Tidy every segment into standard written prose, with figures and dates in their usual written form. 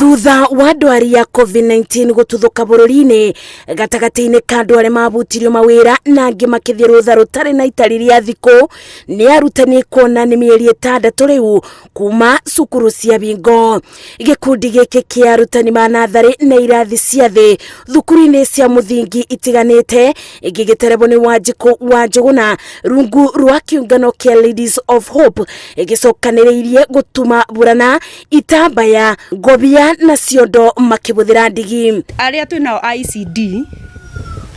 Thutha wa ndwari ya COVID-19 gututhuka bururi-ini gatagati-ini ka andu aria mabutirio mawira na angi makithie rutha rutari na itari ria thiku, ni arutani kuona ni mieri 6 riu kuma cukuru cia bingo. Gikundi giki kia arutani ma nathari na irathi cia thi thukuru-ini cia muthingi itiganite igigiterebwo ni Wanjiku wa Njuguna rungu rwa kiungano kia Ladies of Hope igicokaniriirie gutuma burana itambaya ngobia na ciondo makibuthira ndigi. Aria twinao ICD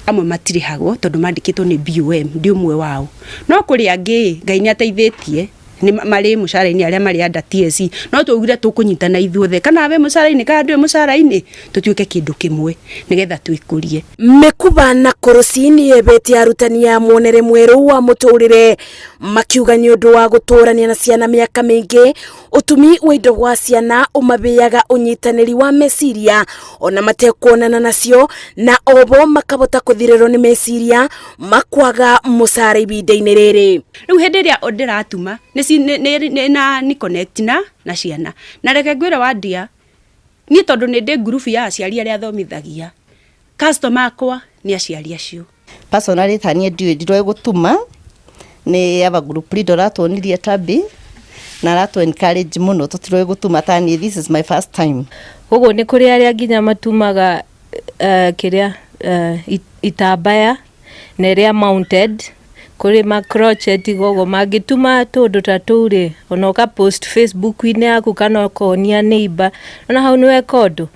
amwe matirihagwo tondu mandikitwo ni BOM ndi umwe wao, no kuri angi Ngai ni ateithĩtie ni mari mucara-ini aria mari under TSC, no tugire tukunyitana ithuothe kana we mucara-ini kana ndwe mucara-ini tutuike kindu kimwe nigetha twikurie. Mekuba na korosini ebeti arutani ya mwonere mweru wa muturire makiuga ni undu wa guturania na ciana miaka mingi utumi wa indo wa ciana umabeyaga unyitaniri wa meciria ona matekuonana nacio na obo makabota kuthiriro ni meciria makwaga mucara ibinda-ini riri. Riu hindi ria ndiratuma ni connect na ciana na reke ngwire wandia ni tondu ni ndi group ya aciari aria thomithagia customer akwa ni aciari acio. Personally tani ndirwe gutuma ni aba group leader atonirie tabi na ratu encourage muno tutirwe gutuma tani this is my first time. Koguo ni kuri aria nginya matumaga kiria itambaya na ria mounted kuri ma crochet gogo magituma tundu ta turi onoka post Facebook-ini yaku kana konia neighbor na hau ni wekondu.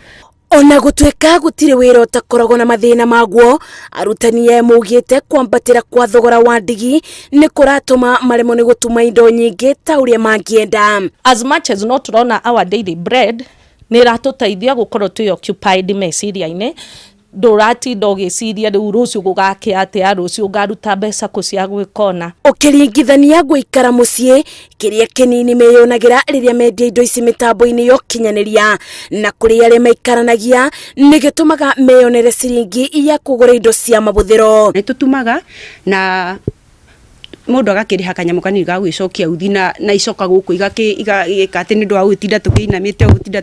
Ona gutweka gutire wira utakoragwo na mathina maguo, arutani ye mugite kwambatira kwa thogora wa ndigi ni kuratuma maremo ni gutuma indo nyingi ta uria mangienda. As much as not turona our daily bread ni ratuteithia gukorwo twi occupied meciria-ini ndurati ndogiciria riu rucio gugake atia rucio ngaruta mbeca kucia gwikona ukiringithania guikara mucii kiria kinini meyonagira riria mendia indo ici mitambo-ini yo kinyaniria na kuri aria maikaranagia nigitumaga meyonere ciringi ya kugura indo cia mabuthiro. Nitutumaga na mundu agakiriha kanyamu kanini ga gwicokia uthi na icoka guku igakati ni ndu wa gutinda tukiinamite gutinda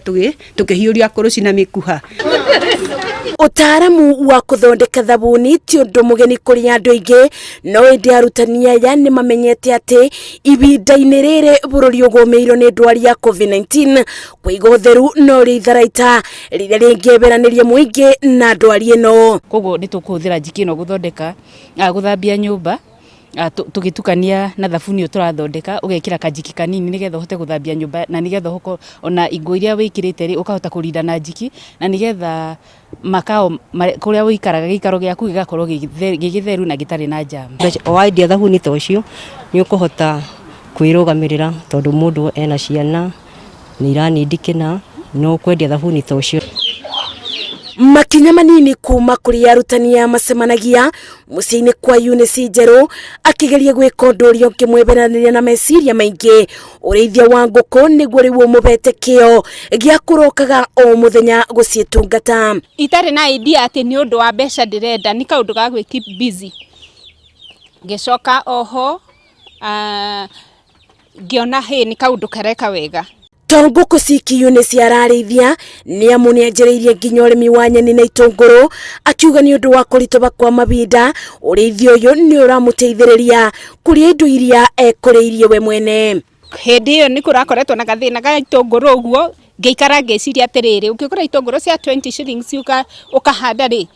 tukihiuria kuruci na mikuha. Utaramu wa kuthondeka thabuni ti undu mugeni kuri andu aingi, no indi arutani aya ni mamenyete ati ibinda-ini riri bururi ugomeirwo ni ndwari ya COVID-19 kwiga utheru no ritharaita riria ringiberaniria muingi na ndwari ino. Koguo ni tukuhuthira njiki ino guthondeka guthambia nyumba tugitukania na thabuni uturathondeka ugekira kajiki kanini nigetha uhote guthambia nyumba na nigetha hoko ona ingo iria wikirite ri ukahota kurinda na njiki na nigetha makao kuria wikaraga gikaro giaku gigakorwo gigitheru na gitari na jam. Oaidia thabuni ta ucio ni ukuhota kwirugamirira tondu mundu ena ciana ni iranindikina no kwendia thabuni ta ucio. Makinya manini kuma kuri arutani ya macemanagia muciĩ-ini kwa Eunice Njeru akigeria gwika undu uria ukimweberaniria na meciria maingi. Urithia wa nguku niguo riu umubete kio gia kurokaga o muthenya guciitungata. Itari na idea ati ni undu wa mbeca ndirenda ni kaundu ga gwi keep busy gicoka oho ngiona ni kaundu kareka wega. Tonguku ciki Eunice ararithia ni amu ni anjiriirie nginya urimi wa nyeni na itunguru akiuga ni undu wa kuritoba kwa mabinda urithia uyu ni uramuteithiriria kuria indo iria ekuriirie we mwene. Hindi iyo ni kurakoretwo na gathina ga itunguru uguo ngeikara ngeciria atiriri ukigura itunguru cia 20 shillings ukahanda ri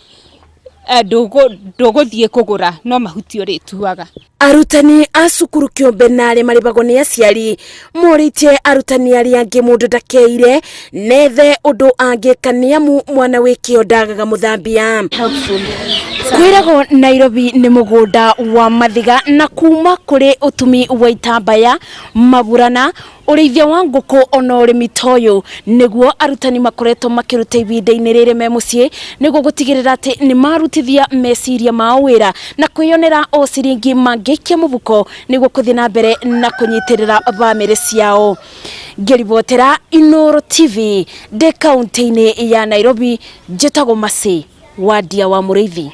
nduguthie kugura no mahuti urituaga. Arutani a cukuru kiumbe na aria maribagwo ni aciari muritie arutani aria angi mundu ndakeire nethe undu angika ni amu mwana wikio ndagaga muthambia. Kwiragwo Nairobi ni mugunda wa mathiga na kuma kuri utumi wa itambaya maburana urithia wa nguku ona urimi toyo niguo arutani makoretwo makiruta ibinda-ini riri me mucii niguo gutigirira ati ni marutithia meciria mao wira na kwiyonera o ciringi mangikia mubuko niguo kuthii na mbere na kunyitirira bamiri ciao. Ngiribotera Inooro TV de kaunti-ini ya Nairobi, njitagwo Masi Wadia wa Muriithi.